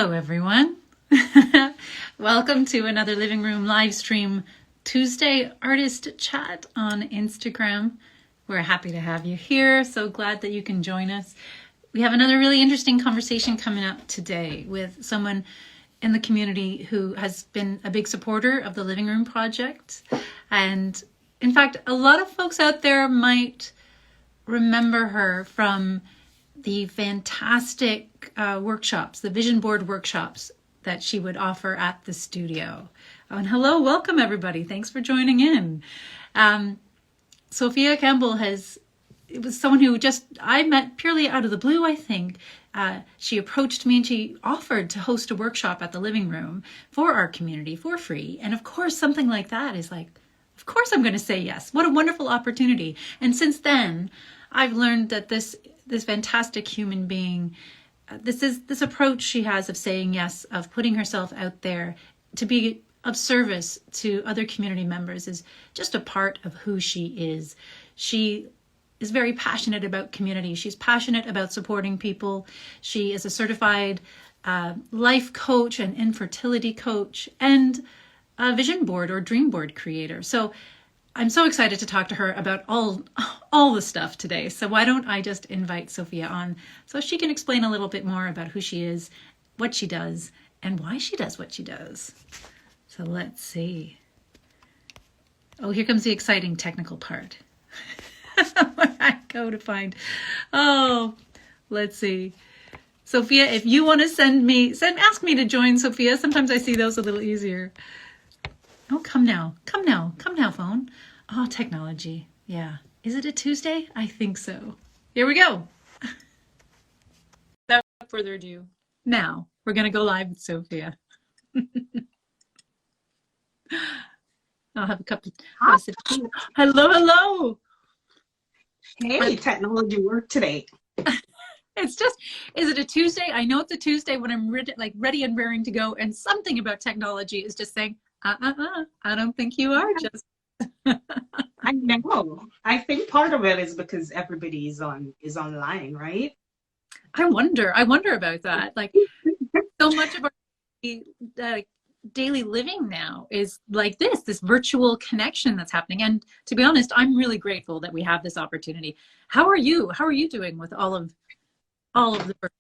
Hello, everyone. Welcome to another Living Room live stream Tuesday artist chat on Instagram. We're happy to have you here. So glad that you can join us. We have another really interesting conversation coming up today with someone in the community who has been a big supporter of the Living Room project. And in fact, a lot of folks out there might remember her from the fantastic workshops, the vision board workshops that she would offer at the studio. Oh, and hello, welcome everybody. Thanks for joining in. Sophia Campbell it was someone who I met purely out of the blue, I think. She approached me and she offered to host a workshop at the Living Room for our community for free. And of course, something like that is like, of course I'm going to say yes. What a wonderful opportunity. And since then, I've learned that this fantastic human being, this approach she has of saying yes, of putting herself out there to be of service to other community members is just a part of who she is. She is very passionate about community. She's passionate about supporting people. She is a certified life coach and infertility coach and a vision board or dream board creator. So I'm so excited to talk to her about all the stuff today. So why don't I just invite Sophia on so she can explain a little bit more about who she is, what she does, and why she does what she does. So let's see. Oh, here comes the exciting technical part. When I go to find, let's see. Sophia, if you want to ask me to join, Sophia. Sometimes I see those a little easier. Oh, come now, phone. Oh, technology. Yeah. Is it a Tuesday? I think so. Here we go. Without further ado, now we're going to go live with Sophia. I'll have a cup of tea. Hello. Hey, technology worked today. Is it a Tuesday? I know it's a Tuesday when I'm ready and raring to go, and something about technology is just saying, I don't think you are just. I know. I think part of it is because everybody is online, right? I wonder about that. Like, so much of our daily living now is like this virtual connection that's happening. And to be honest, I'm really grateful that we have this opportunity. How are you? How are you doing with all of the virtual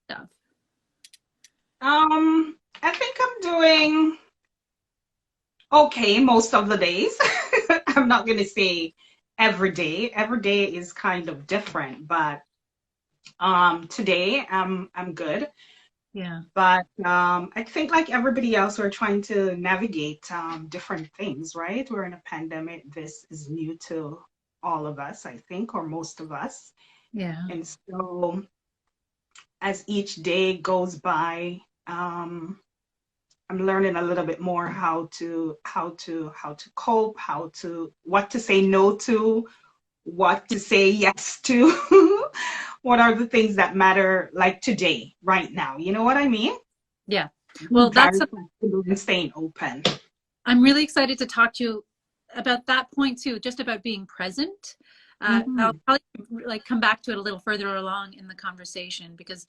stuff? I think I'm doing okay most of the days. I'm not going to say every day. Every day is kind of different, but today I'm good. Yeah. But I think like everybody else, we're trying to navigate different things, right? We're in a pandemic. This is new to all of us, I think, or most of us. Yeah. And so as each day goes by, I'm learning a little bit more how to cope, what to say no to, what to say yes to. What are the things that matter like today, right now? You know what I mean? Yeah. Well, that's staying open. I'm really excited to talk to you about that point too, just about being present. I'll probably come back to it a little further along in the conversation because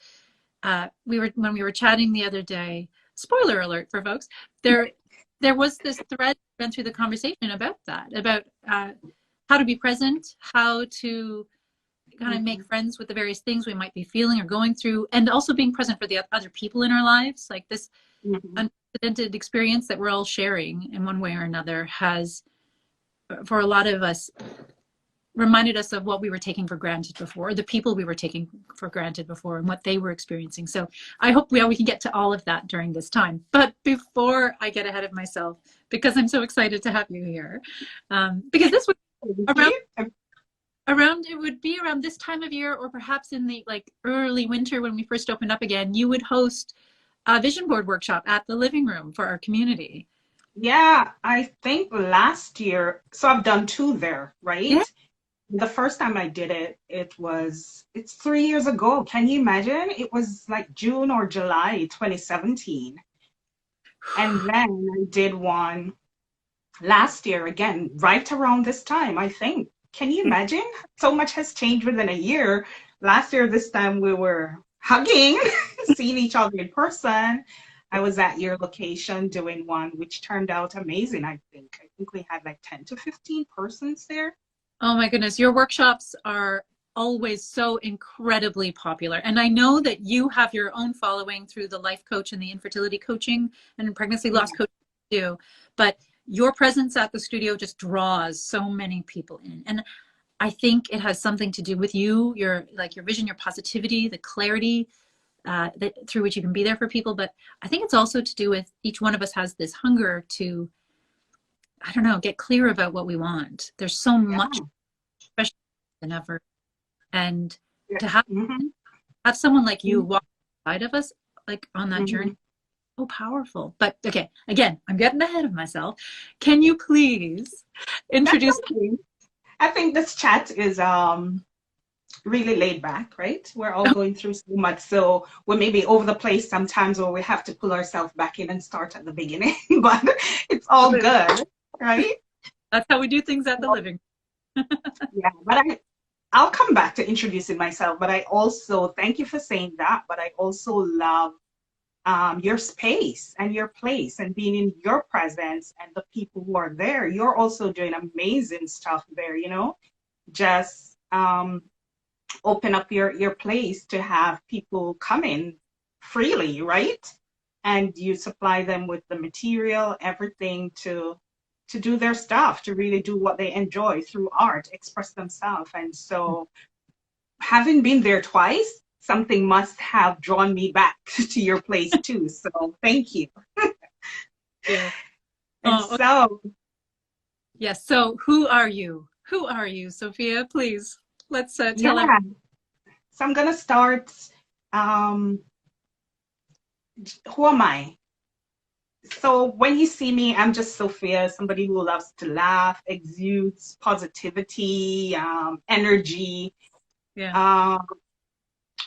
when we were chatting the other day, spoiler alert for folks, there was this thread that went through the conversation about that, about how to be present, how to kind of make friends with the various things we might be feeling or going through, and also being present for the other people in our lives. Like this unprecedented experience that we're all sharing in one way or another has, for a lot of us, reminded us of what we were taking for granted before, the people we were taking for granted before, and what they were experiencing. So I hope we can get to all of that during this time. But before I get ahead of myself, because I'm so excited to have you here, because this would it would be around this time of year, or perhaps in the early winter when we first opened up again, you would host a vision board workshop at the Living Room for our community. Yeah, I think last year, so I've done two there, right? Yeah. The first time I did it, it's 3 years ago. Can you imagine? It was like June or July 2017. And then I did one last year again, right around this time, I think. Can you imagine? So much has changed within a year. Last year, this time we were hugging, seeing each other in person. I was at your location doing one, which turned out amazing, I think. I think we had like 10 to 15 persons there. Oh my goodness, your workshops are always so incredibly popular. And I know that you have your own following through the life coach and the infertility coaching and pregnancy Yeah. loss coaching too. But your presence at the studio just draws so many people in. And I think it has something to do with you, your like your vision, your positivity, the clarity that through which you can be there for people. But I think it's also to do with each one of us has this hunger to, I don't know, get clear about what we want. There's so much, Yeah. especially than ever, and Yeah. to Mm-hmm. have someone like you walk beside of us, like on that Mm-hmm. journey, so powerful. But okay, again, I'm getting ahead of myself. Can you please That's introduce? okay. I think this chat is really laid back, right? We're all going through so much, so we may be over the place sometimes, or we have to pull ourselves back in and start at the beginning. But it's all good, right? That's how we do things at the living. Yeah, but I'll come back to introducing myself. But I also thank you for saying that. But I also love your space and your place and being in your presence and the people who are there. You're also doing amazing stuff there. Just open up your place to have people come in freely, right? And you supply them with the material, everything to do their stuff, to really do what they enjoy through art, express themselves. And so having been there twice, something must have drawn me back to your place too. So thank you. Yeah. And Oh, okay. so Yes. So who are you? Who are you, Sophia? Please, let's tell everyone. yeah, so I'm gonna start. Um, who am I? So when you see me, I'm just Sophia, somebody who loves to laugh, exudes positivity, energy. Yeah. Um,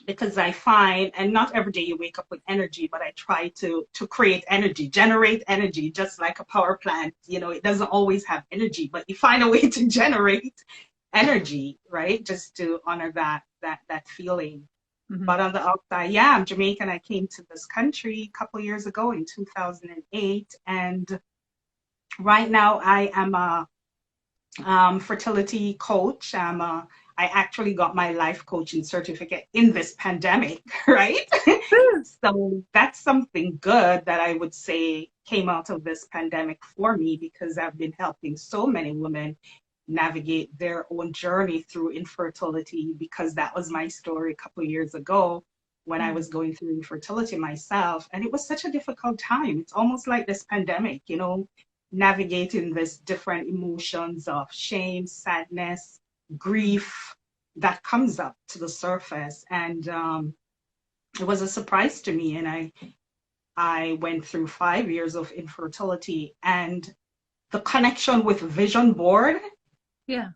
because I find, and not every day you wake up with energy, but I try to create energy, generate energy, just like a power plant. It doesn't always have energy, but you find a way to generate energy, right? Just to honor that feeling. Mm-hmm. But on the outside, yeah, I'm Jamaican. I came to this country a couple years ago in 2008, and right now I am a fertility coach. I actually got my life coaching certificate in this pandemic, right? So that's something good that I would say came out of this pandemic for me, because I've been helping so many women navigate their own journey through infertility, because that was my story a couple of years ago when I was going through infertility myself. And it was such a difficult time. It's almost like this pandemic, navigating this different emotions of shame, sadness, grief that comes up to the surface. And it was a surprise to me. And I went through 5 years of infertility, and the connection with vision board, Yeah.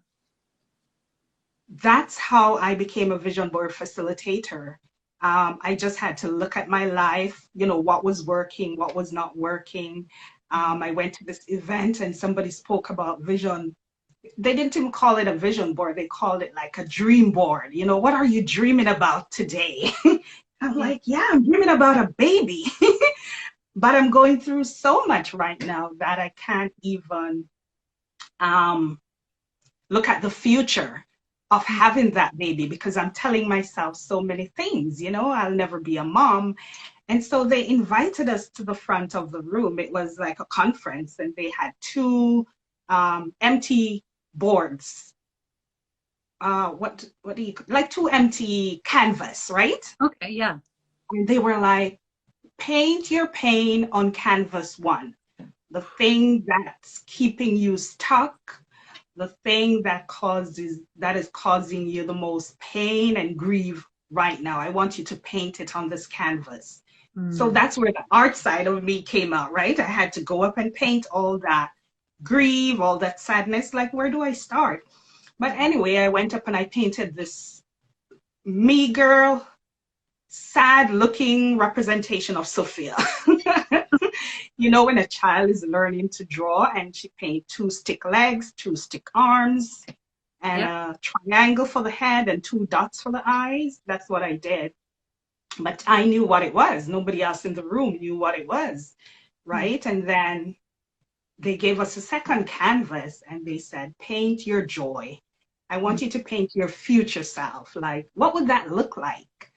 that's how I became a vision board facilitator. I just had to look at my life, what was working, what was not working. I went to this event and somebody spoke about vision. They didn't even call it a vision board. They called it like a dream board. What are you dreaming about today? I'm Yeah. like, yeah, I'm dreaming about a baby. But I'm going through so much right now that I can't even um, look at the future of having that baby, because I'm telling myself so many things, I'll never be a mom. And so they invited us to the front of the room. It was like a conference, and they had two empty boards. What do you like, two empty canvas, right? Okay. Yeah. And they were like, paint your pain on canvas one. The thing that's keeping you stuck, the thing that is causing you the most pain and grief right now. I want you to paint it on this canvas. So Mm. that's where the art side of me came out, right? I had to go up and paint all that grief, all that sadness. Like, where do I start? But anyway, I went up and I painted this me girl, sad looking representation of Sophia. When a child is learning to draw and she paint two stick legs, two stick arms, and Yep. a triangle for the head and two dots for the eyes. That's what I did. but I knew what it was. Nobody else in the room knew what it was, right? And then they gave us a second canvas and they said, paint your joy. I want you to paint your future self. Like, what would that look like?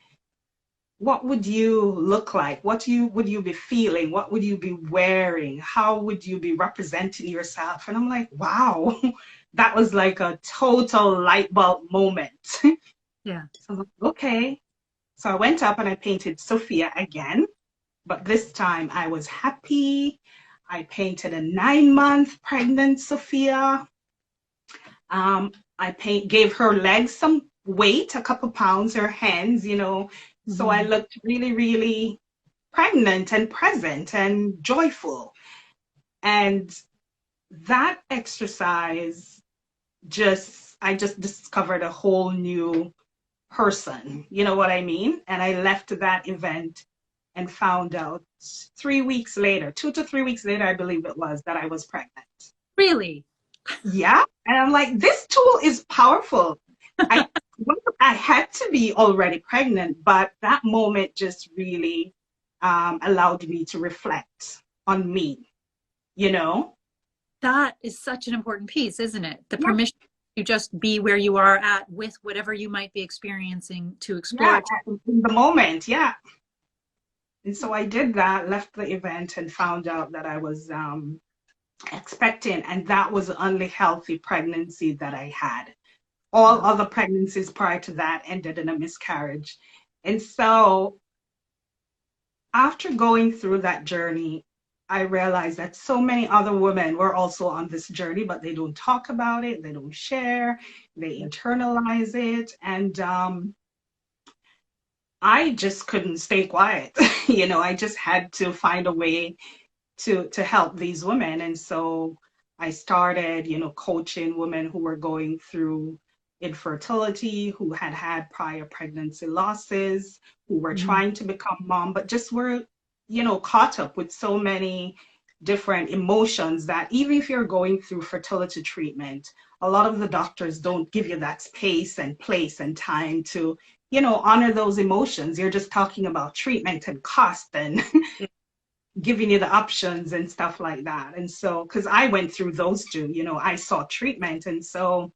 What would you look like? Would you be feeling? What would you be wearing? How would you be representing yourself? And I'm like, wow, that was like a total light bulb moment. Yeah. So I'm like, okay. So I went up and I painted Sophia again, but this time I was happy. I painted a 9-month pregnant Sophia. Gave her legs some weight, a couple pounds, her hands, so I looked really, really pregnant and present and joyful. And that exercise I just discovered a whole new person, you know what I mean? And I left that event and found out 3 weeks later, 2 to 3 weeks later, I believe it was, that I was pregnant. Really? Yeah. And I'm like, this tool is powerful. I I had to be already pregnant, but that moment just really allowed me to reflect on me, you know? That is such an important piece, isn't it? The Yeah. permission to just be where you are at with whatever you might be experiencing, to explore Yeah, it. in the moment, yeah. And so I did that, left the event, and found out that I was expecting, and that was the only healthy pregnancy that I had. All other pregnancies prior to that ended in a miscarriage. And so after going through that journey, I realized that so many other women were also on this journey, but they don't talk about it, they don't share, they internalize it. And I just couldn't stay quiet. I just had to find a way to help these women. And so I started, coaching women who were going through infertility, who had had prior pregnancy losses, who were trying to become mom, but just were, caught up with so many different emotions that even if you're going through fertility treatment, a lot of the doctors don't give you that space and place and time to, honor those emotions. You're just talking about treatment and cost and giving you the options and stuff like that. And so, because I went through those two, I saw treatment. And so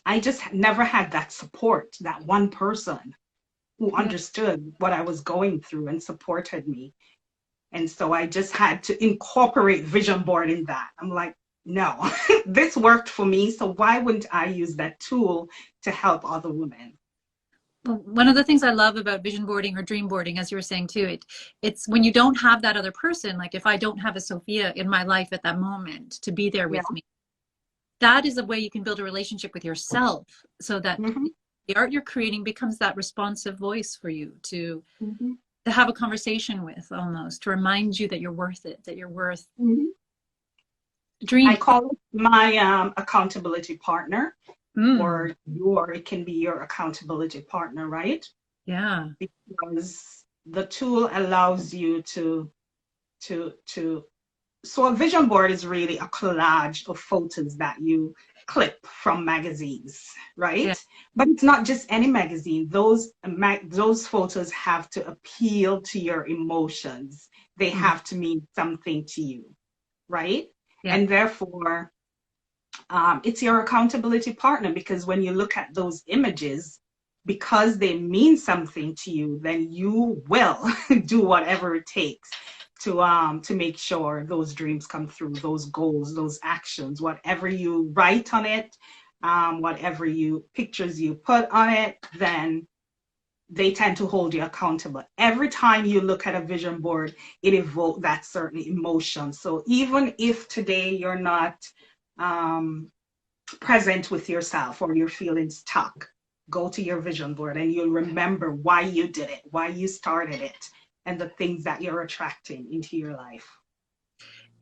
I just never had that support, that one person who understood what I was going through and supported me. And so I just had to incorporate vision board in that. I'm like, no, this worked for me. So why wouldn't I use that tool to help other women? Well, one of the things I love about vision boarding or dream boarding, as you were saying too, it's when you don't have that other person, like if I don't have a Sophia in my life at that moment to be there Yeah. with me, that is a way you can build a relationship with yourself, so that the art you're creating becomes that responsive voice for you to have a conversation with, almost to remind you that you're worth it, that you're worth dream. I call it my accountability partner. Or it can be your accountability partner, right? Yeah. Because the tool allows you so a vision board is really a collage of photos that you clip from magazines, right? Yeah. But it's not just any magazine. Those photos have to appeal to your emotions. They have to mean something to you, right? Yeah. And therefore, it's your accountability partner, because when you look at those images, because they mean something to you, then you will do whatever it takes to make sure those dreams come through, those goals, those actions, whatever you write on it, whatever pictures you put on it, then they tend to hold you accountable. Every time you look at a vision board, it evokes that certain emotion. So even if today you're not present with yourself or you're feeling stuck, go to your vision board and you'll remember why you did it, why you started it, and the things that you're attracting into your life.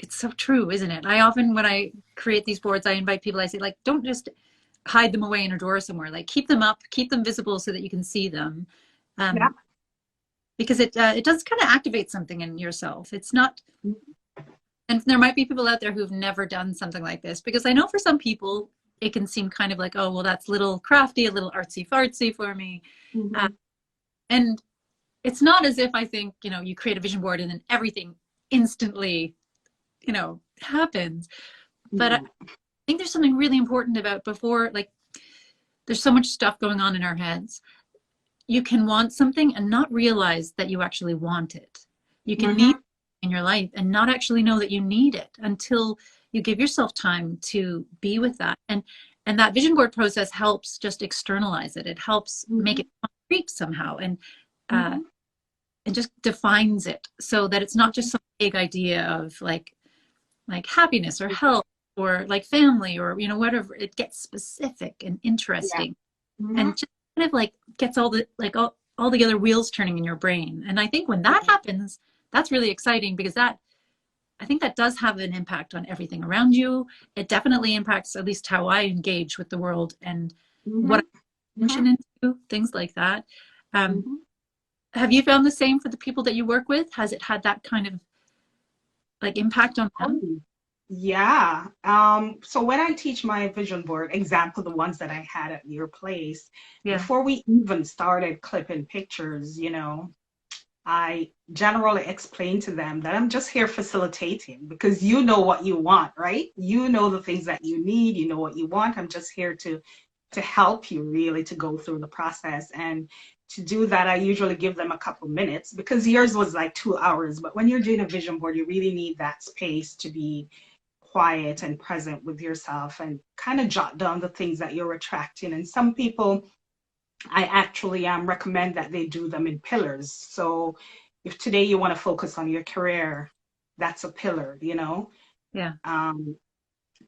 It's so true, isn't it? I often, when I create these boards, I invite people, I say, like, don't just hide them away in a drawer somewhere. Like, keep them up, keep them visible so that you can see them. Yeah. Because it does kind of activate something in yourself. It's not, and there might be people out there who've never done something like this, because I know for some people it can seem kind of like, oh, well, that's a little crafty, a little artsy fartsy for me. And it's not as if I think, you create a vision board and then everything instantly, happens. But I No. think there's something really important about before, like, there's so much stuff going on in our heads. You can want something and not realize that you actually want it. You can need Mm-hmm. it in your life and not actually know that you need it until you give yourself time to be with that. And that vision board process helps just externalize it. It helps make Mm-hmm. it concrete somehow, uh, Mm-hmm. and just defines it so that it's not just some vague idea of like happiness or health or like family or whatever. It gets specific and Yeah. interesting Mm-hmm. and just kind of like gets all the other wheels turning in your brain. And I think when that happens, that's really exciting because that I think that does have an impact on everything around you. It definitely impacts at least how I engage with the world and what Mm-hmm. I attention into, things like that. Um, Mm-hmm. have you found the same for the people that you work with? Has it had that kind of like impact on them? Oh, yeah. So when I teach my vision board, example, the ones that I had at your place, Yeah. before we even started clipping pictures, I generally explain to them that I'm just here facilitating because you know what you want, right? You know the things that you need, you know what you want. I'm just here to help you really to go through the process. And to do that, I usually give them a couple minutes because yours was like 2 hours. But when you're doing a vision board, you really need that space to be quiet and present with yourself and kind of jot down the things that you're attracting. And some people, I actually recommend that they do them in pillars. So if today you want to focus on your career, that's a pillar. Yeah. Um,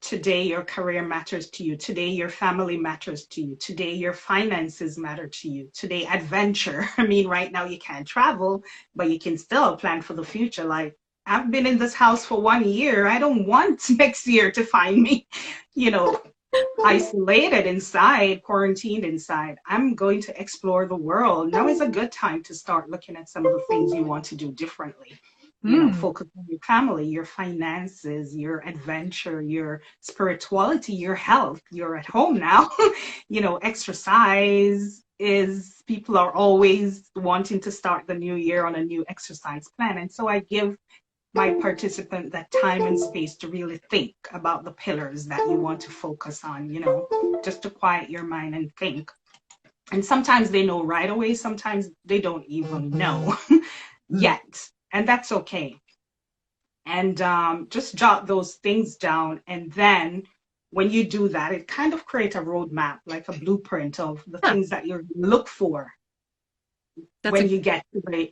Today your career matters to you. Today your family matters to you. Today your finances matter to you. Today adventure. I mean, right now you can't travel, but you can still plan for the future. Like, I've been in this house for 1 year. I don't want next year to find me, you know, isolated inside, quarantined inside. I'm going to explore the world. Now is a good time to start looking at some of the things you want to do differently. Mm. Focus on your family, your finances, your adventure, your spirituality, your health. You're at home now. Exercise is people are always wanting to start the new year on a new exercise plan. And so I give my participant that time and space to really think about the pillars that you want to focus on, just to quiet your mind and think. And sometimes they know right away, sometimes they don't even know yet. And that's okay. And just jot those things down. And then when you do that, it kind of creates a roadmap, like a blueprint of the Yeah. things that you look for That's when a you get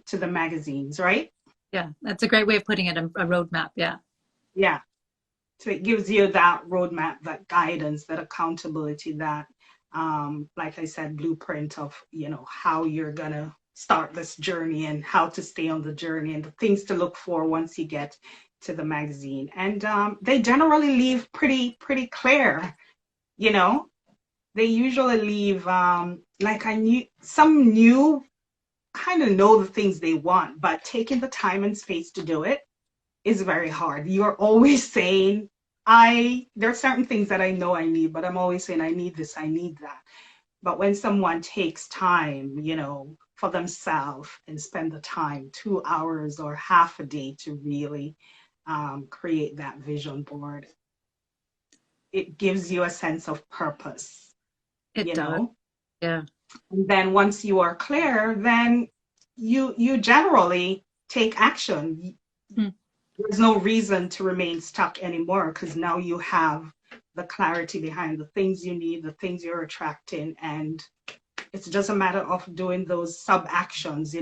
to the magazines, right? yeah. That's a great way of putting it. A roadmap. Yeah. Yeah. So it gives you that roadmap, that guidance, that accountability, that, like I said, blueprint of, how you're going to start this journey and how to stay on the journey and the things to look for once you get to the magazine. And they generally leave pretty clear, you know. They usually leave, like some new kind of know the things they want, but taking the time and space to do it is very hard. You're always saying, there are certain things that I know I need, but I'm always saying, I need this, I need that. But when someone takes time, for themselves and spend the time, 2 hours or half a day to really create that vision board, it gives you a sense of purpose, It you does. know? Yeah. And then once you are clear, then you generally take action. Mm. There's no reason to remain stuck anymore because now you have the clarity behind the things you need, the things you're attracting, and it's just a matter of doing those sub actions,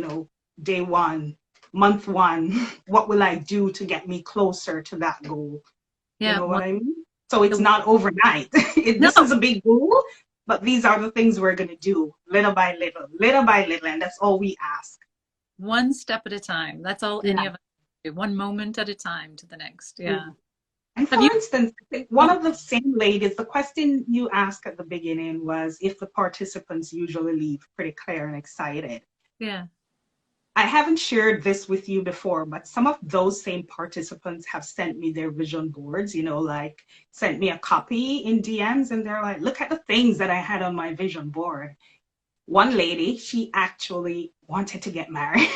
day one, month one, what will I do to get me closer to that goal? You Yeah. know what One, I mean? So it's the, not overnight. no, This is a big goal, but these are the things we're going to do little by little, and that's all we ask. one step at a time. That's all Yeah. any of us do. One moment at a time to the next. Yeah. Yeah. And Have for you? instance, I think one Oh, of the same ladies, the question you asked at the beginning was if the participants usually leave pretty clear and excited. yeah. I haven't shared this with you before, but some of those same participants have sent me their vision boards, like sent me a copy in DMs and they're like, look at the things that I had on my vision board. one lady, she actually wanted to get married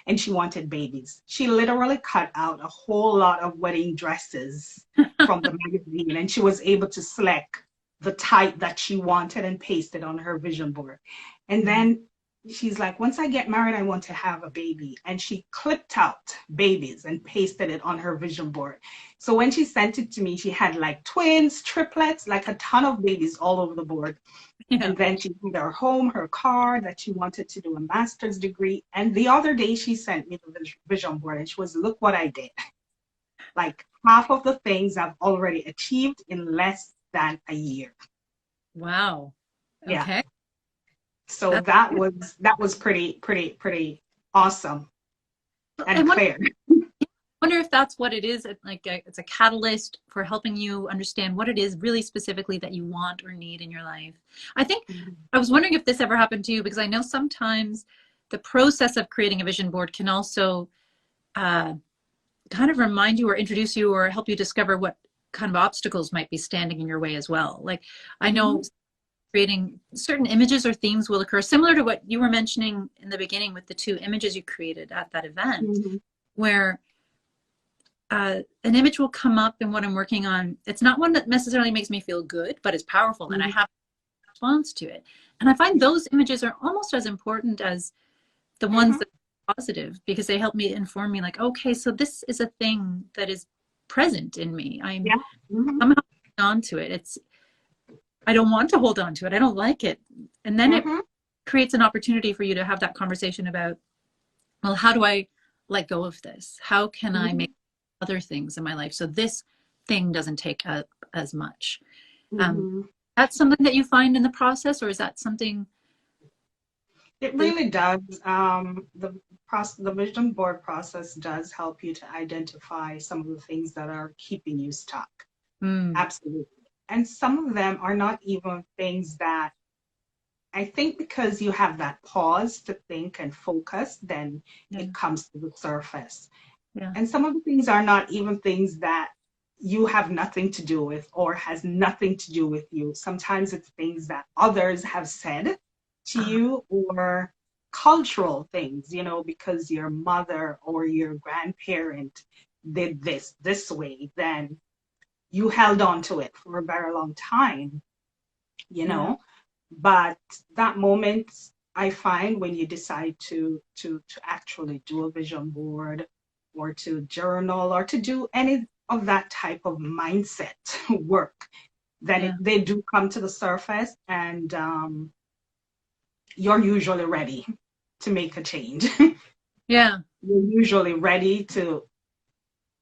and she wanted babies. She literally cut out a whole lot of wedding dresses from the magazine and she was able to select the type that she wanted and paste it on her vision board. And then she's like, once I get married, I want to have a baby. And she clipped out babies and pasted it on her vision board. So when she sent it to me, she had like twins, triplets, like a ton of babies all over the board. Yeah. And then she had her home, her car, that she wanted to do a master's degree. And the other day she sent me the vision board and she was, look what I did. Like half of the things I've already achieved in less than a year. Wow. Yeah. Okay. So that was pretty awesome and clear. I wonder if that's what it is. Like it's a catalyst for helping you understand what it is really specifically that you want or need in your life. I think I was wondering if this ever happened to you, because I know sometimes the process of creating a vision board can also kind of remind you or introduce you or help you discover what kind of obstacles might be standing in your way as well. Like I know creating certain images or themes will occur, similar to what you were mentioning in the beginning with the 2 images you created at that event, where an image will come up in what I'm working on. It's not one that necessarily makes me feel good, but it's powerful and I have a response to it. And I find those images are almost as important as the ones that are positive, because they help me inform me like, okay, so this is a thing that is present in me. I'm somehow holding on to it. I don't want to hold on to it. I don't like it. And then it creates an opportunity for you to have that conversation about, well, how do I let go of this? How can I make other things in my life so this thing doesn't take up as much? That's something that you find in the process, or is that something? It really does. The vision board process does help you to identify some of the things that are keeping you stuck. Absolutely. And some of them are not even things that, I think because you have that pause to think and focus, then it comes to the surface. And some of the things are not even things that you have nothing to do with or has nothing to do with you. Sometimes it's things that others have said to you, or cultural things, you know, because your mother or your grandparent did this way, then you held on to it for a very long time, you know. But that moment, I find, when you decide to actually do a vision board or to journal or to do any of that type of mindset work, then they do come to the surface, and you're usually ready to make a change. You're usually ready to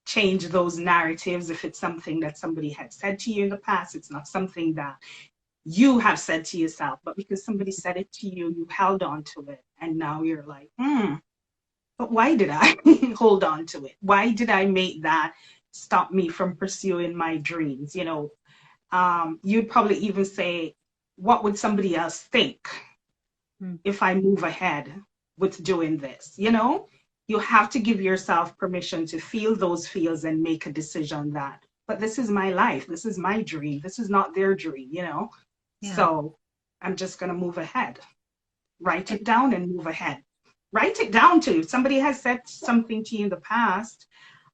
change those narratives. If it's something that somebody had said to you in the past, it's not something that you have said to yourself, but because somebody said it to you, you held on to it. And now you're like, but why did I hold on to it? Why did I make that stop me from pursuing my dreams? You know, you'd probably even say, what would somebody else think if I move ahead with doing this? You know, you have to give yourself permission to feel those feels and make a decision that, but this is my life. This is my dream. This is not their dream, you know? So I'm just going to move ahead. Write it down and move ahead. Write it down too. If somebody has said something to you in the past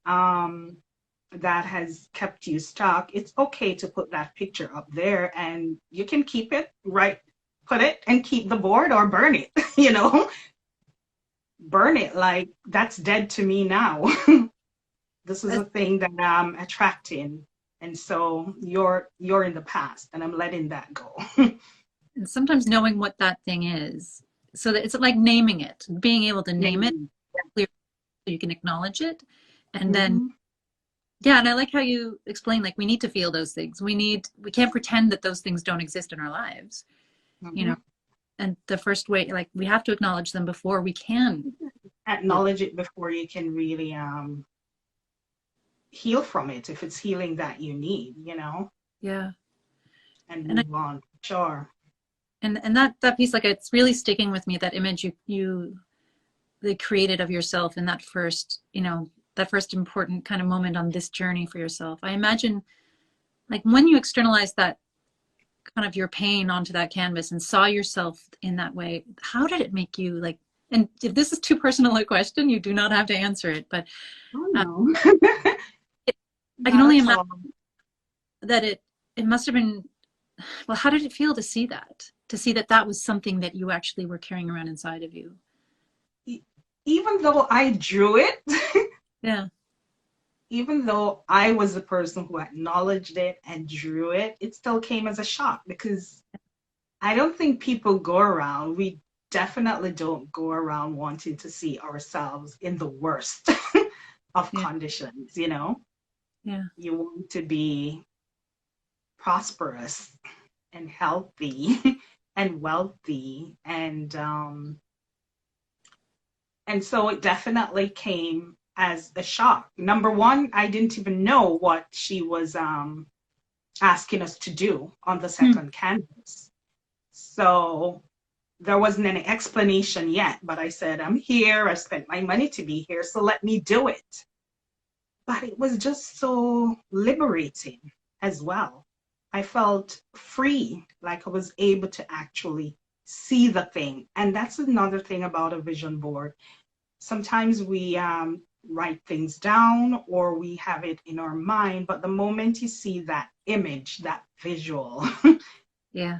that has kept you stuck, it's okay to put that picture up there, and you can keep it, right? Put it and keep the board, or burn it, you know? Burn it, like, that's dead to me now. This is a thing that I'm attracting. And so you're in the past, and I'm letting that go. And sometimes knowing what that thing is, so that it's like naming it, being able to name it, so you can acknowledge it. And then, and I like how you explain, like, we need to feel those things. We can't pretend that those things don't exist in our lives, you know? And the first way, like, we have to acknowledge them before we can. Acknowledge it before you can really heal from it, if it's healing that you need, you know? And move on. Sure. And that piece, like, it's really sticking with me, that image they created of yourself in that first, you know, that first important kind of moment on this journey for yourself. I imagine, like, when you externalize that kind of your pain onto that canvas and saw yourself in that way, how did it make you like, and if this is too personal a question, you do not have to answer it, but Oh uh, no, it, I can not only at imagine all. that it must have been, well, how did it feel to see that? To see that that was something that you actually were carrying around inside of you? E- Even though I drew it, Yeah. even though I was the person who acknowledged it and drew it, it still came as a shock because I don't think people go around, we definitely don't go around wanting to see ourselves in the worst of Yeah. conditions, you know? Yeah. You want to be prosperous and healthy and wealthy and so it definitely came as a shock. Number one, I didn't even know what she was asking us to do on the Hmm. second canvas. So there wasn't any explanation yet, but I said, I'm here. I spent my money to be here, so let me do it. But it was just so liberating as well. I felt free, like I was able to actually see the thing. And that's another thing about a vision board. Sometimes we write things down or we have it in our mind, but the moment you see that image, that visual, Yeah.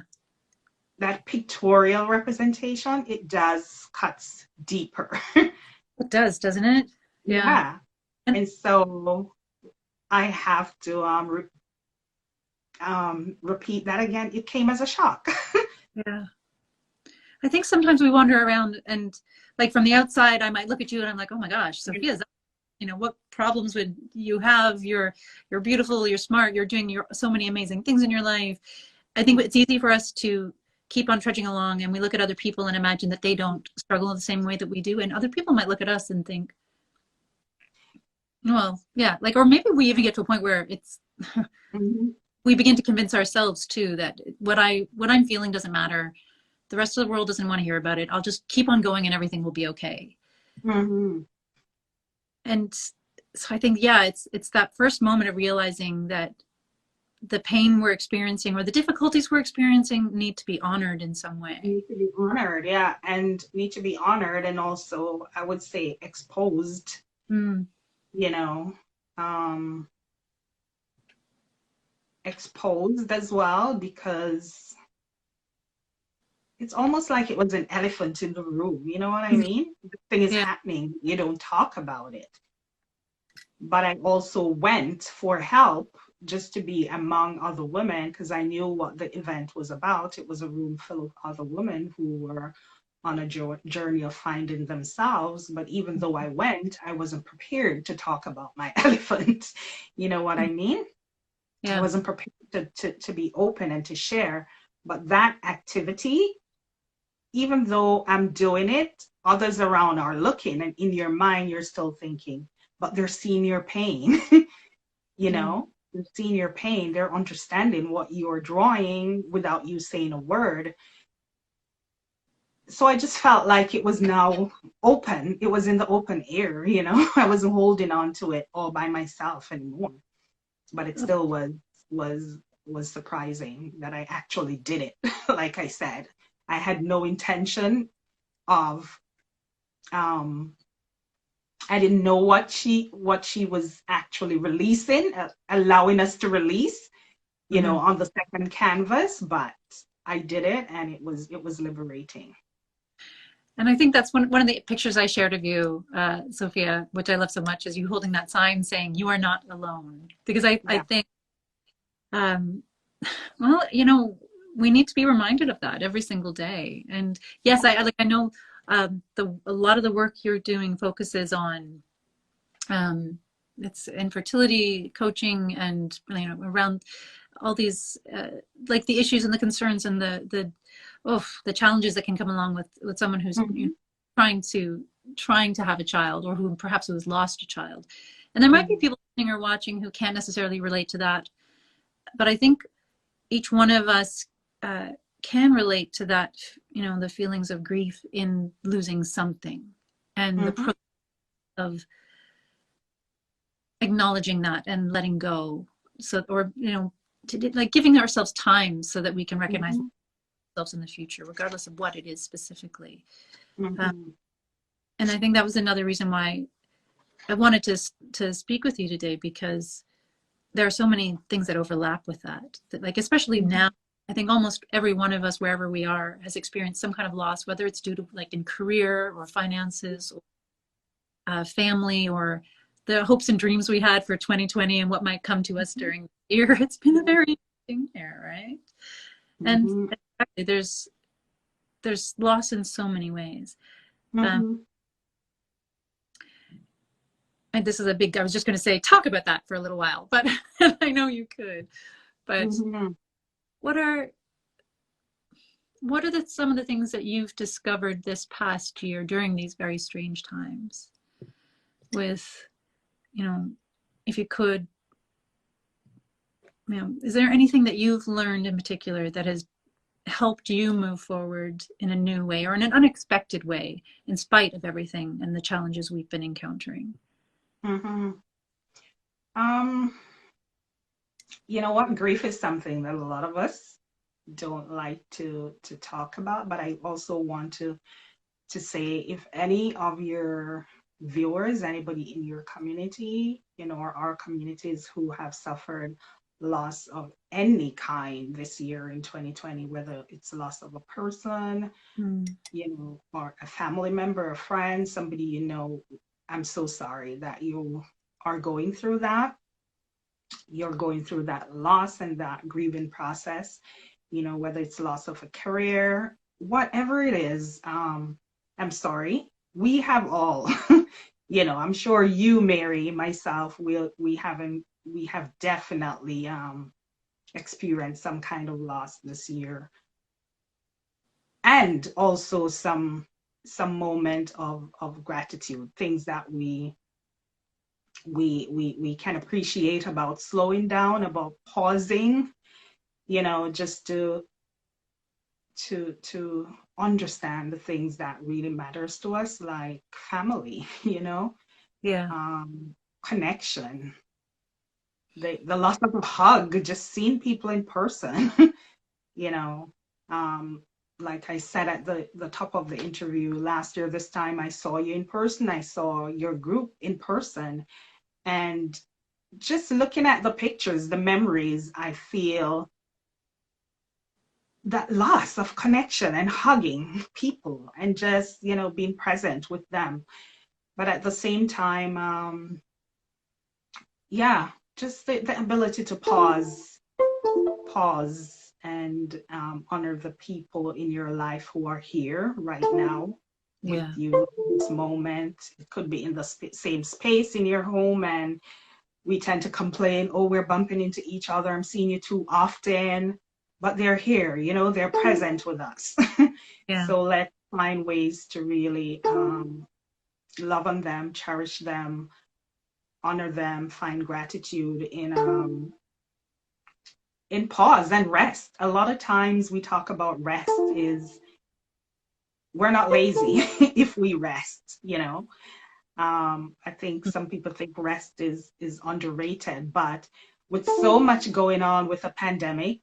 that pictorial representation, it does cuts deeper. It does, doesn't it? Yeah. Yeah. And And so I have to repeat that again. It came as a shock. yeah. I think sometimes we wander around and like from the outside, I might look at you and I'm like, oh my gosh, Sophia, what problems would you have? You're beautiful, you're smart, you're doing so many amazing things in your life. I think it's easy for us to keep on trudging along and we look at other people and imagine that they don't struggle the same way that we do. And other people might look at us and think, well, yeah, like, or maybe we even get to a point where it's, Mhm. we begin to convince ourselves too that what I'm feeling doesn't matter. The rest of the world doesn't want to hear about it. I'll just keep on going and everything will be okay. Mhm. And so I think, yeah, it's that first moment of realizing that the pain we're experiencing or the difficulties we're experiencing need to be honored in some way. Need to be honored, yeah, and need to be honored and also I would say exposed, Mm, you know, um, exposed as well because it's almost like it was an elephant in the room. You know what I mean? The thing is yeah. happening, you don't talk about it. But I also went for help just to be among other women because I knew what the event was about. It was a room full of other women who were on a journey of finding themselves. But even though I went, I wasn't prepared to talk about my elephant. You know what I mean? I Yeah. wasn't prepared to be open and to share. But that activity, even though I'm doing it, others around are looking, and in your mind, you're still thinking, but they're seeing your pain, you Mm, know? They're seeing your pain, they're understanding what you're drawing without you saying a word. So I just felt like it was now open. It was in the open air, you know? I wasn't holding on to it all by myself anymore. But it still was was surprising that I actually did it. Like I said, I had no intention of um I didn't know what she was actually releasing, allowing us to release, you know, mhm. on the second canvas, but I did it and it was liberating. And I think that's one of the pictures I shared of you, Sophia, which I love so much, is you holding that sign saying you are not alone. Because I Yeah. think, um, well, we need to be reminded of that every single day. And yes, I know a lot of the work you're doing focuses on um, it's infertility coaching and around all these like the issues and the concerns and the challenges that can come along with someone who's Mm-hmm. trying to have a child or who perhaps has lost a child. And there might be Mm-hmm. people listening or watching who can't necessarily relate to that, but I think each one of us uh, can relate to that, the feelings of grief in losing something and the Mm-hmm. process of acknowledging that and letting go. So, or like giving ourselves time so that we can recognize Mhm. ourselves in the future, regardless of what it is specifically. Uh, Mhm. and I think that was another reason why I wanted to speak with you today, because there are so many things that overlap with that. That, like, especially now, Mhm. I think almost every one of us, wherever we are, has experienced some kind of loss, whether it's due to like in career or finances or family or the hopes and dreams we had for 2020 and what might come to us Mhm. during the year. It's been a very interesting year, right? And Mhm. exactly, there's loss in so many ways. Um, Mhm. and this is a big, I was just going to say, talk about that for a little while, but I know you could. But Mhm. what are some of the things that you've discovered this past year during these very strange times? With, you know, if you could, is there anything that you've learned in particular that has helped you move forward in a new way or in an unexpected way, in spite of everything and the challenges we've been encountering? Mhm. Um, you know what? Grief is something that a lot of us don't like to talk about, but I also want to say if any of your viewers, anybody in your community, or our communities who have suffered loss of any kind this year in 2020, whether it's loss of a person, Mm. or a family member, a friend, somebody I'm so sorry that you are going through that. You're going through that loss and that grieving process, whether it's loss of a career, whatever it is. I'm sorry. We have all, I'm sure you, Mary, myself, we have definitely experienced some kind of loss this year, and also some moment of gratitude, things that we can appreciate about slowing down, about pausing, just to understand the things that really matters to us, like family, Yeah. um, connection, the loss of a hug, just seeing people in person, you know. Um, like I said at the top of the interview last year, this time I saw you in person, I saw your group in person, and just looking at the pictures, the memories, I feel that loss of connection and hugging people and just, being present with them. But at the same time, yeah, just the ability to pause and honor the people in your life who are here right now with Yeah. you in this moment. It could be in the same space in your home, and we tend to complain, oh, we're bumping into each other, I'm seeing you too often, but they're here, they're present with us. Yeah. So let's find ways to really love on them, cherish them, honor them, find gratitude in pause and rest. A lot of times we talk about rest is we're not lazy if we rest, I think some people think rest is underrated, but with so much going on with the pandemic,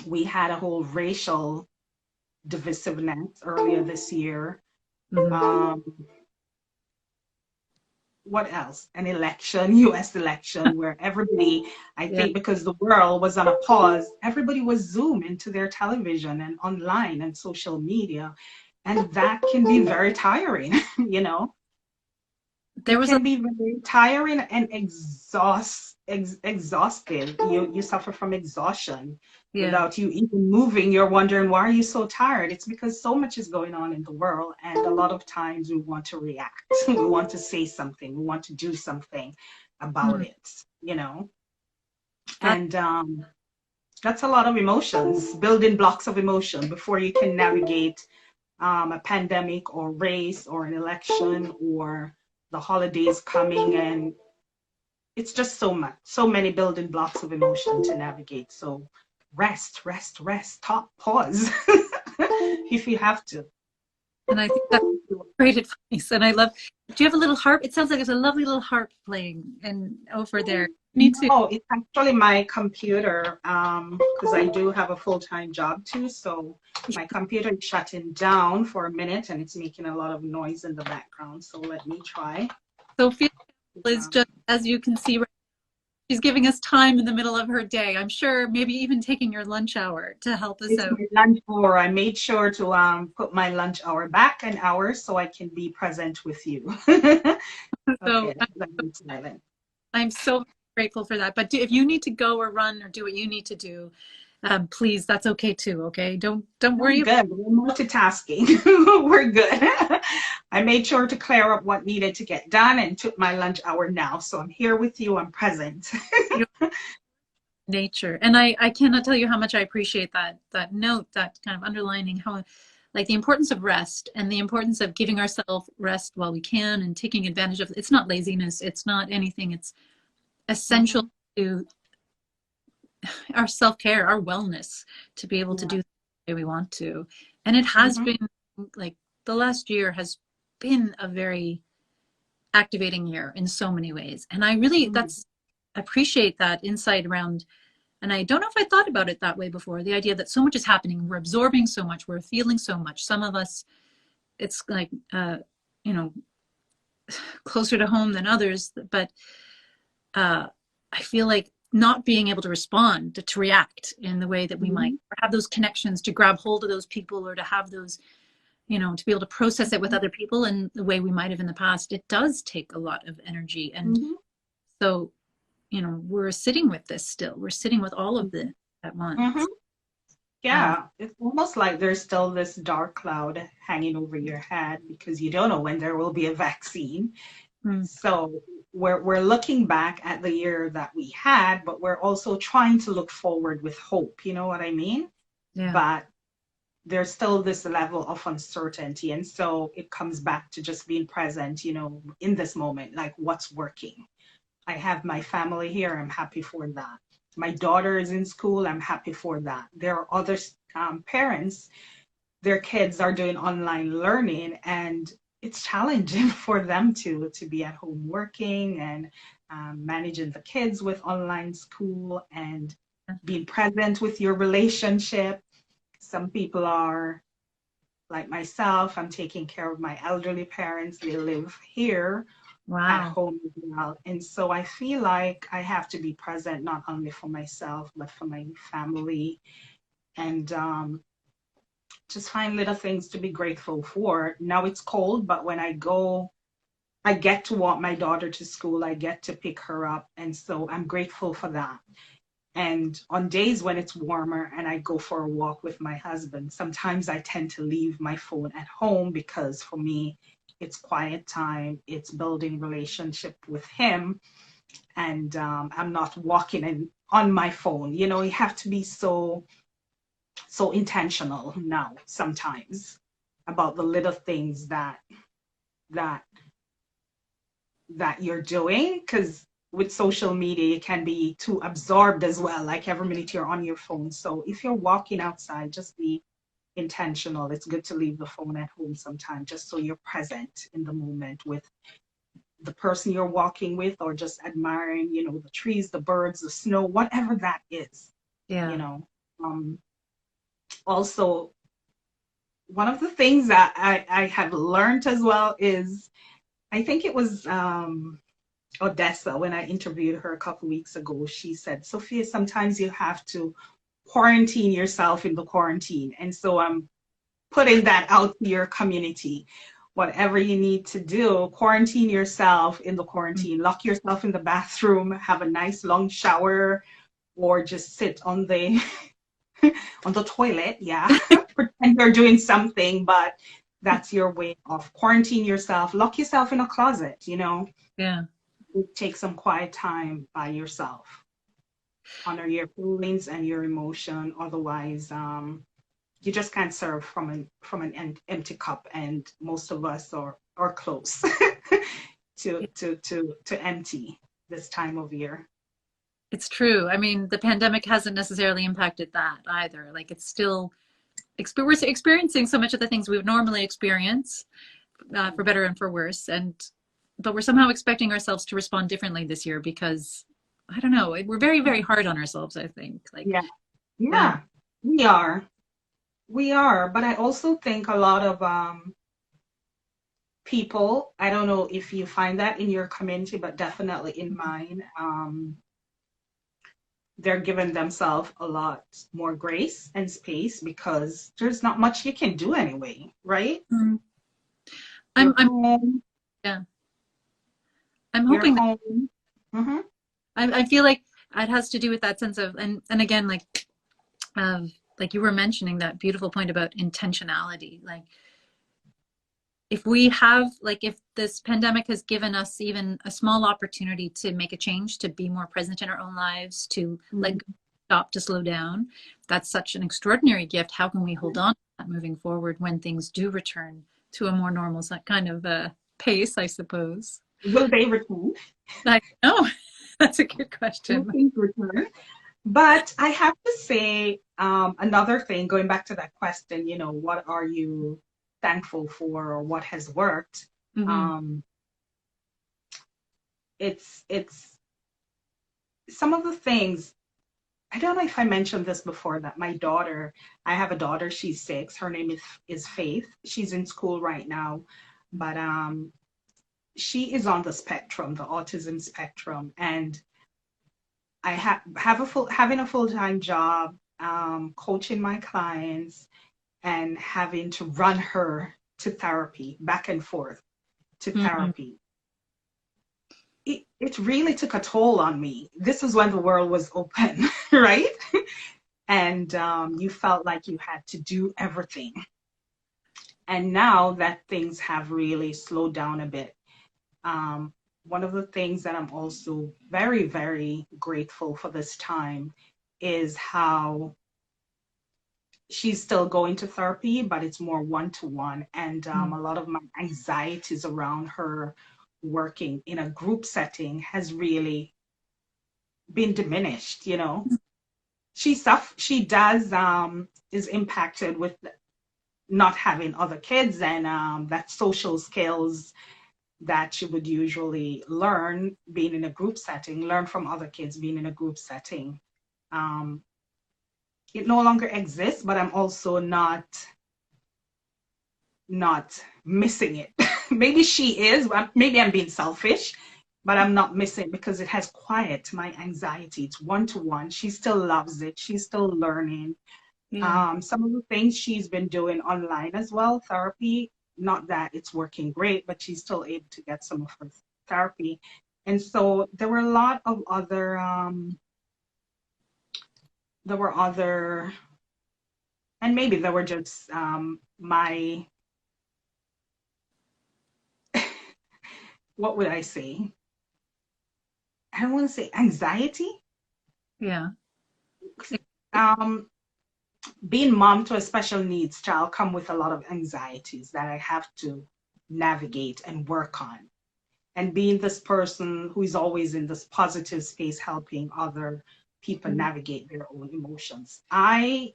we had a whole racial divisiveness earlier this year. Mm-hmm. Um, what else? An election, US election, where everybody, I Yeah. think because the world was on a pause, everybody was Zoom into their television and online and social media. And that can be very tiring, you know? There It was a can be very tiring and exhaustive. You suffer from exhaustion yeah. without you even moving. You're wondering, why are you so tired? It's because so much is going on in the world, and a lot of times we want to react. We want to say something. We want to do something about Mm. it. That And that's a lot of emotions, building blocks of emotion before you can navigate a pandemic or race or an election or the holidays coming, and it's just so much, so many building blocks of emotion to navigate. So rest, rest, rest, stop, pause if you have to. and I think that's great advice. And I love. Do you have a little harp? It sounds like it's a lovely little harp playing and over there. Need to. No, it's actually my computer, because I do have a full-time job too. So my computer is shutting down for a minute and it's making a lot of noise in the background. So let me try. Sophia is Um, just, as you can see, she's giving us time in the middle of her day. I'm sure maybe even taking your lunch hour to help us it's out. my lunch hour. I made sure to put my lunch hour back an hour so I can be present with you. So Okay, let me silent. I'm so grateful for that. But if you need to go or run or do what you need to do, please, that's okay too. Okay, don't I'm worry. good. We're multitasking. We're good. I made sure to clear up what needed to get done and took my lunch hour now. So I'm here with you. I'm present. Nature, and I cannot tell you how much I appreciate that note, that kind of underlining how, like, the importance of rest and the importance of giving ourselves rest while we can and taking advantage of. It's not laziness. It's not anything. It's essential Mhm. to our self-care, our wellness, to be able to Yeah. do the way we want to. And it has Mhm. been, like, the last year has been a very activating year in so many ways. And I really, Mhm. that's appreciate that insight around, and I don't know if I thought about it that way before, the idea that so much is happening, we're absorbing so much, we're feeling so much. Some of us, it's like, you know, closer to home than others, but uh, I feel like not being able to respond, to react in the way that we might, Mhm. or have those connections to grab hold of those people, or to have those, to be able to process it with other people in the way we might have in the past. It does take a lot of energy. And Mhm. so, we're sitting with this still. We're sitting with all of this Mhm. at Mhm. once. Uh, Yeah, it's almost like there's still this dark cloud hanging over your head because you don't know when there will be a vaccine. mm, So we're looking back at the year that we had, but we're also trying to look forward with hope. You know what I mean? yeah. But there's still this level of uncertainty. And so it comes back to just being present, in this moment, like what's working. I have my family here. I'm happy for that. My daughter is in school. I'm happy for that. There are other parents, their kids are doing online learning, and it's challenging for them to be at home working and managing the kids with online school and being present with your relationship. Some people are like myself. I'm taking care of my elderly parents. They live here at Wow. home as well. And so I feel like I have to be present not only for myself, but for my family, and just find little things to be grateful for. Now it's cold, but when I go, I get to walk my daughter to school, I get to pick her up. And so I'm grateful for that. And on days when it's warmer and I go for a walk with my husband, sometimes I tend to leave my phone at home because for me, it's quiet time, it's building relationship with him, and I'm not walking on my phone. You have to be so intentional now sometimes about the little things that that you're doing, because with social media, it can be too absorbed as well. Like every minute you're on your phone. So if you're walking outside, just be intentional. It's good to leave the phone at home sometimes, just so you're present in the moment with the person you're walking with, or just admiring, the trees, the birds, the snow, whatever that is, you Yeah. know. Um, Also, one of the things that I have learned as well is, I think it was Odessa, when I interviewed her a couple weeks ago, she said, Sophia, sometimes you have to quarantine yourself in the quarantine. And so I'm putting that out to your community. Whatever you need to do, quarantine yourself in the Mm. quarantine, lock yourself in the bathroom, have a nice long shower, or just sit on the on the toilet, yeah. Pretend you're doing something, but that's your way of quarantine yourself. Lock yourself in a closet. Yeah. Take some quiet time by yourself. Honor your feelings and your emotion. Otherwise, you just can't serve from an empty cup. And most of us are close to empty this time of year. It's true. I mean, the pandemic hasn't necessarily impacted that either. Like, it's still, we're experiencing so much of the things we would normally experience, for better and for worse. But we're somehow expecting ourselves to respond differently this year because I don't know. We're very, very hard on ourselves, I think. Like, Yeah. yeah. Yeah, we are. We are. But I also think a lot of people, I don't know if you find that in your community, but definitely in mine, they're giving themselves a lot more grace and space because there's not much you can do anyway, right? Mm. You're I'm, home, yeah, I'm you're hoping that home. Hmm. I feel like it has to do with that sense of, and again, like you were mentioning that beautiful point about intentionality. Like, if we have, like, if this pandemic has given us even a small opportunity to make a change, to be more present in our own lives, to like stop, to slow down, that's such an extraordinary gift. How can we hold on to that moving forward when things do return to a more normal kind of pace, I suppose? Will they return? I know. That's a good Will question. things return? But I have to say, another thing, going back to that question, what are you thankful for or what has worked? Hmm. Um, it's some of the things, I don't know if I mentioned this before, that my daughter, I have a daughter, she's 6, her name is Faith. She's in school right now, but she is on the spectrum, the autism spectrum, and I have having a full-time job, coaching my clients and having to run her to therapy, back and forth to Hmm. therapy. It really took a toll on me. This is when the world was open, right? And you felt like you had to do everything. And now that things have really slowed down a bit, um, one of the things that I'm also very, very grateful for this time is how she's still going to therapy, but it's more one to one. And a lot of my anxieties around her working in a group setting has really been diminished. She does is impacted with not having other kids and that social skills that she would usually learn being in a group setting, learn from other kids being in a group setting. Um, it no longer exists, but I'm also not missing it. Maybe she is. Maybe I'm being selfish, but I'm not missing because it has quieted my anxiety. It's one to one. She still loves it. She's still learning. Yeah. Some of the things she's been doing online as well, therapy, not that it's working great, but she's still able to get some of her therapy. And so there were other, and maybe there were just what would I say? I don't want to say anxiety. Yeah. Um, Being mom to a special needs child come with a lot of anxieties that I have to navigate and work on. And being this person who is always in this positive space, helping other people navigate their own emotions, I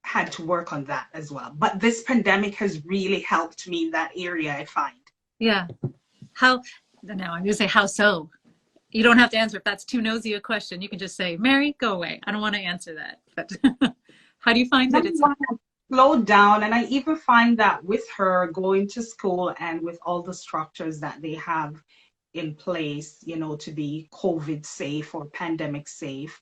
had to work on that as well. But this pandemic has really helped me in that area, I find. Yeah. How, now I'm going to say, how so? You don't have to answer if that's too nosy a question. You can just say, Mary, go away. I don't want to answer that. But how do you find that Number it's? one, I've slowed down, and I even find that with her going to school and with all the structures that they have in place, to be COVID safe or pandemic safe,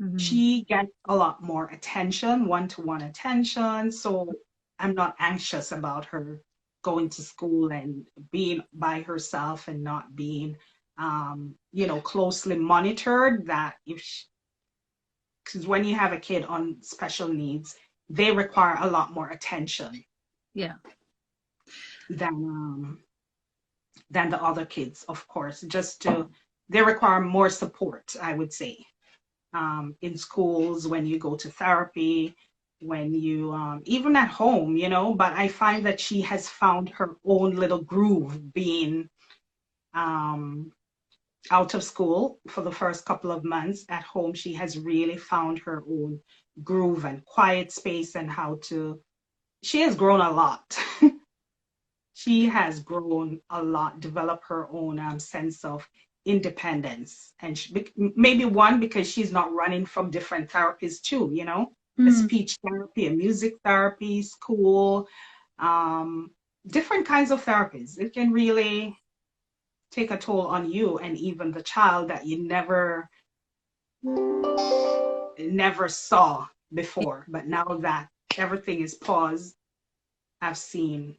Mhm. she gets a lot more attention, one-to-one attention. So I'm not anxious about her going to school and being by herself and not being, closely monitored. That if because when you have a kid on special needs, they require a lot more attention Yeah. than the other kids, of course. They require more support, I would say, in schools, when you go to therapy, when you even at home, But I find that she has found her own little groove being um, out of school for the first couple of months. At home, she has really found her own groove and quiet space and how to. She has grown a lot. She has grown a lot, developed her own sense of independence. And maybe one, because she's not running from different therapies too, a Mm. speech therapy, a music therapy, school, um, different kinds of therapies. It can really take a toll on you and even the child that you never saw before. But now that everything is paused, I've seen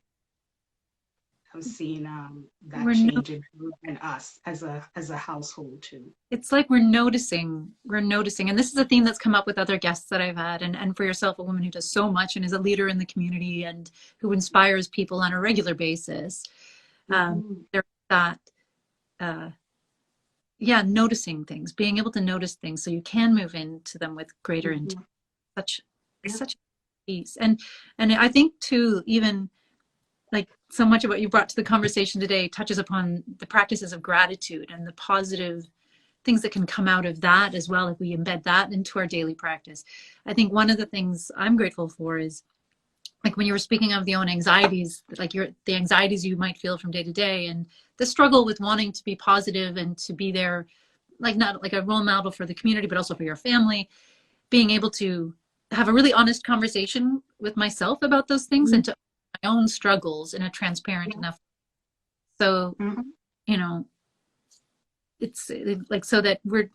that We're no, change in us as a household too. it's like we're noticing, and this is a theme that's come up with other guests that I've had, and for yourself, a woman who does so much and is a leader in the community and who inspires people on a regular basis. Mhm. There's that, uh, yeah, noticing things, being able to notice things so you can move into them with greater intent. Mhm. Such Yeah. such a piece, and I think too, even like so much of what you brought to the conversation today touches upon the practices of gratitude and the positive things that can come out of that as well if we embed that into our daily practice. I think one of the things I'm grateful for is like when you were speaking of the own anxieties, like the anxieties you might feel from day to day and the struggle with wanting to be positive and to be there, like not like a role model for the community, but also for your family, being able to have a really honest conversation with myself about those things Mhm. and to my own struggles in a transparent Yeah. enough. So, Mhm. you know, it's like so that we're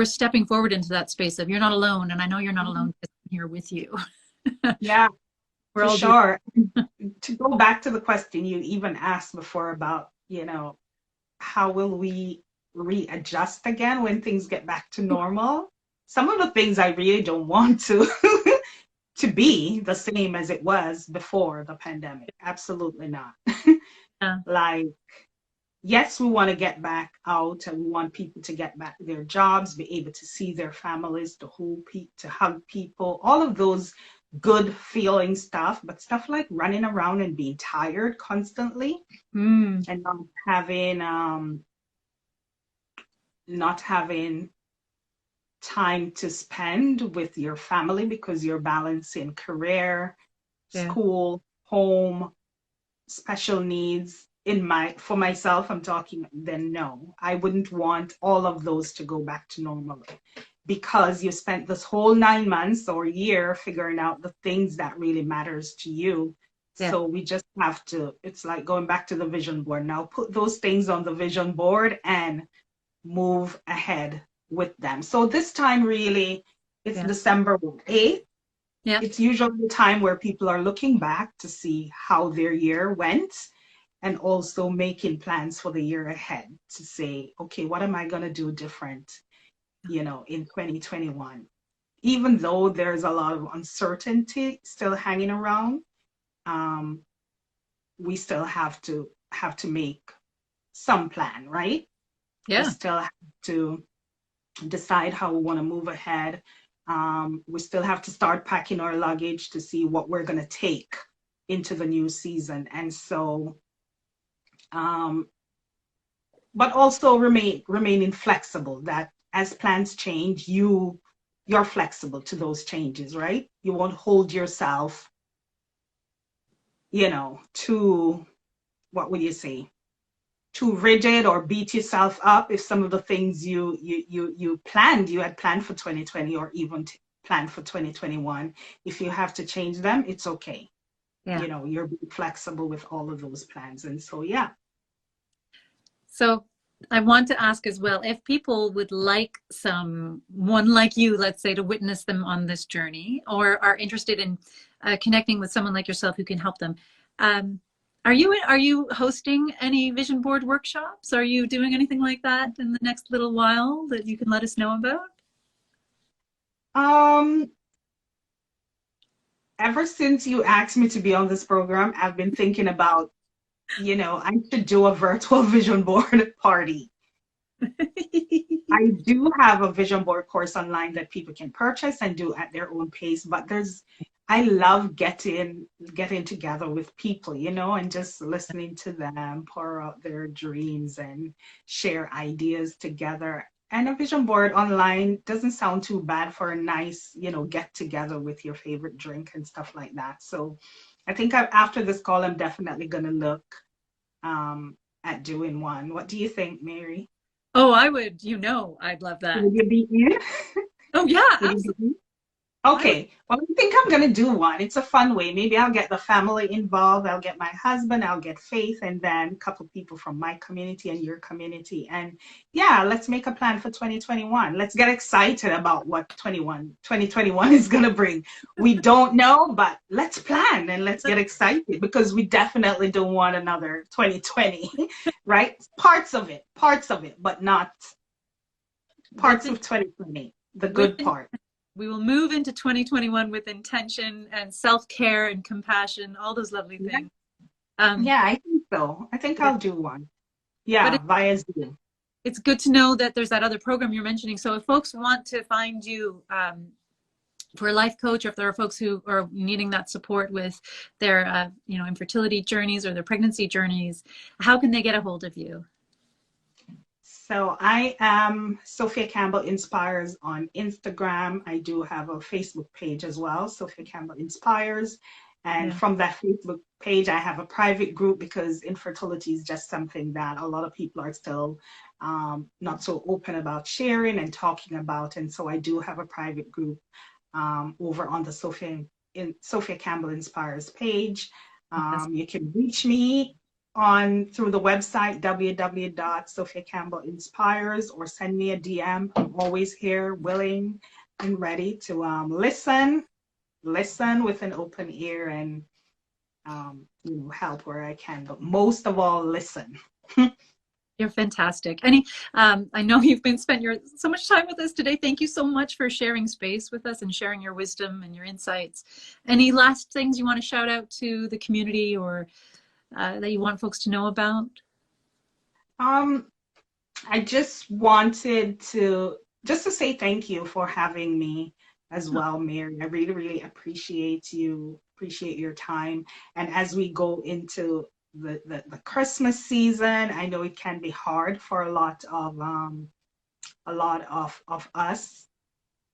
stepping forward into that space of you're not alone, and I know you're not Mhm. alone because I'm here with you. Yeah, We're for all doing. sure. To go back to the question you even asked before about, how will we readjust again when things get back to normal? Some of the things I really don't want to to be the same as it was before the pandemic. Absolutely not. Yeah, Like, yes, we want to get back out and we want people to get back to their jobs, be able to see their families, to hug people, all of those good feeling stuff, but stuff like running around and being tired constantly mm, and not having time to spend with your family because you're balancing career, yeah, school, home, special needs. For myself, I'm talking, then no, I wouldn't want all of those to go back to normal because you spent this whole 9 months or year figuring out the things that really matters to you. yeah, So we just have to, it's like going back to the vision board. Now put those things on the vision board and move ahead with them. So this time really, it's yeah, December 8th. yeah, It's usually the time where people are looking back to see how their year went and also making plans for the year ahead to say, okay, what am I going to do different, in 2021? Even though there's a lot of uncertainty still hanging around, um, we still have to make some plan, right? We yeah. still have to decide how we want to move ahead. We still have to start packing our luggage to see what we're going to take into the new season. And so, um, but also remaining flexible that as plans change, you're flexible to those changes, right? You won't hold yourself, too, what would you say? Too rigid or beat yourself up if some of the things you had planned for 2020 or even planned for 2021, if you have to change them, it's okay. Yeah. You're being flexible with all of those plans. And so, yeah. So I want to ask as well if people would like someone like you, let's say, to witness them on this journey or are interested in connecting with someone like yourself who can help them. Um, are you hosting any vision board workshops? Are you doing anything like that in the next little while that you can let us know about? um Ever since you asked me to be on this program, I've been thinking about, I should do a virtual vision board party. I do have a vision board course online that people can purchase and do at their own pace, but I love getting together with people, and just listening to them pour out their dreams and share ideas together. And a vision board online doesn't sound too bad for a nice, get together with your favorite drink and stuff like that. So I think after this call, I'm definitely going to look at doing one. What do you think, Mary? Oh, I would, you know, I'd love that. Would you be in? Oh yeah, Would you absolutely. be in? I would. Okay, well, I think I'm gonna do one. It's a fun way. Maybe I'll get the family involved. I'll get my husband, I'll get Faith, and then a couple people from my community and your community. And yeah, let's make a plan for 2021. Let's get excited about what 2021 is gonna bring. We don't know, but let's plan and let's get excited because we definitely don't want another 2020, right? Parts of it, but not With parts of 2020, the with good part. we will move into 2021 with intention and self-care and compassion, all those lovely things. Um, Yeah, I think so. I think but I'll do one. but Yeah, via Zoom. it's good to know that there's that other program you're mentioning. So if folks want to find you for a life coach, or if there are folks who are needing that support with their, infertility journeys or their pregnancy journeys, how can they get a hold of you? So I am Sophia Campbell Inspires on Instagram. I do have a Facebook page as well, Sophia Campbell Inspires. And Yeah, from that Facebook page, I have a private group because infertility is just something that a lot of people are still not so open about sharing and talking about. And so I do have a private group over on the Sophia Campbell Inspires page. fantastic. You can reach me on through the website www.sophiacampbellinspires or send me a DM. I'm always here, willing and ready to listen with an open ear and help where I can. But most of all, listen. You're fantastic. I know you've been spent your so much time with us today. Thank you so much for sharing space with us and sharing your wisdom and your insights. Any last things you want to shout out to the community or that you want folks to know about? Um, I just wanted to say thank you for having me as Oh, well, Mary. I really, really appreciate your time. And as we go into the Christmas season, I know it can be hard for a lot of us,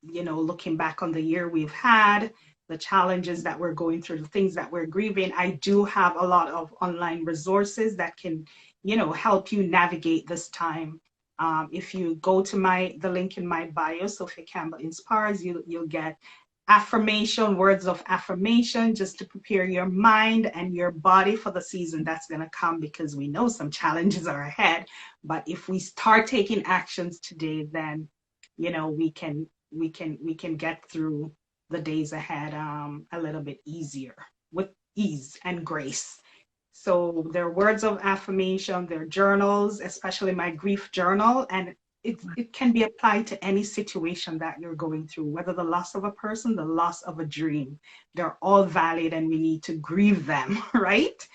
looking back on the year we've had, the challenges that we're going through, the things that we're grieving. I do have a lot of online resources that can, help you navigate this time. If you go to the link in my bio, Sophia Campbell Inspires, you'll get words of affirmation, just to prepare your mind and your body for the season that's going to come, because we know some challenges are ahead. But if we start taking actions today, then we can get through the days ahead a little bit easier, with ease and grace. So their words of affirmation, their journals, especially my grief journal, and it can be applied to any situation that you're going through, whether the loss of a person, the loss of a dream. They're all valid and we need to grieve them, right?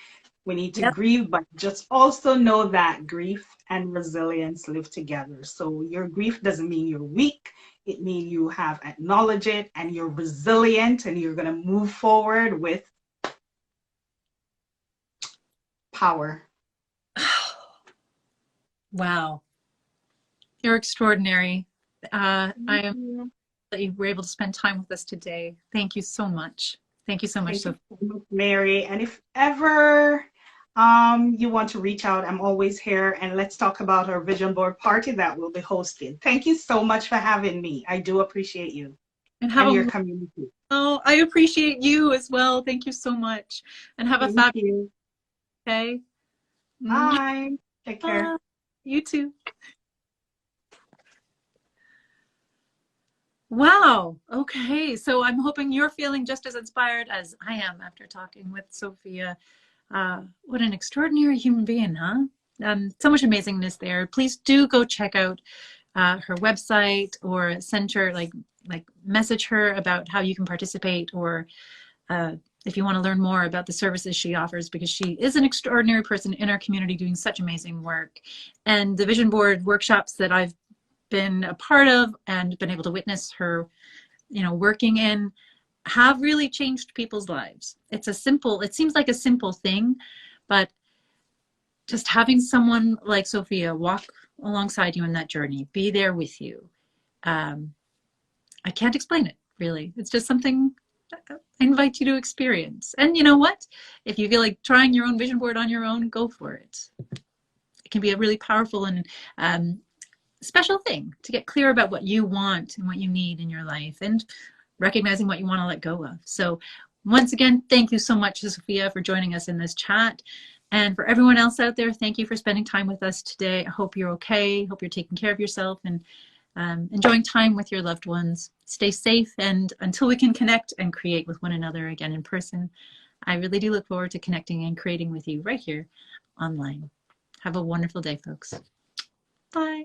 We need to yep. grieve, but just also know that grief and resilience live together. So your grief doesn't mean you're weak. It means you have acknowledged it and you're resilient and you're going to move forward with power. Wow. You're extraordinary. I Thank am you. that you were able to spend time with us today. Thank you so much. Thank you so much, Thank you Sophie. so much, Mary. And if ever you want to reach out, I'm always here. And let's talk about our vision board party that we'll be hosting. Thank you so much for having me. I do appreciate you And have and your a community. oh, I appreciate you as well. Thank you so much. And have a Thank fabulous you. day. Bye. Take care. You too. Wow. Okay. So I'm hoping you're feeling just as inspired as I am after talking with Sophia. What an extraordinary human being, huh? So much amazingness there. Please do go check out her website or send her like message her about how you can participate, or if you want to learn more about the services she offers, because she is an extraordinary person in our community doing such amazing work. And the vision board workshops that I've been a part of and been able to witness her, working in, have really changed people's lives. It seems like a simple thing, but just having someone like Sophia walk alongside you in that journey, be there with you. Um, I can't explain it really. It's just something I invite you to experience. And you know what? If you feel like trying your own vision board on your own, go for it. It can be a really powerful and special thing to get clear about what you want and what you need in your life, and recognizing what you want to let go of. So once again, thank you so much, Sophia, for joining us in this chat. And for everyone else out there, thank you for spending time with us today. I hope you're okay. Hope you're taking care of yourself and enjoying time with your loved ones. Stay safe, and until we can connect and create with one another again in person, I really do look forward to connecting and creating with you right here online. Have a wonderful day, folks. Bye.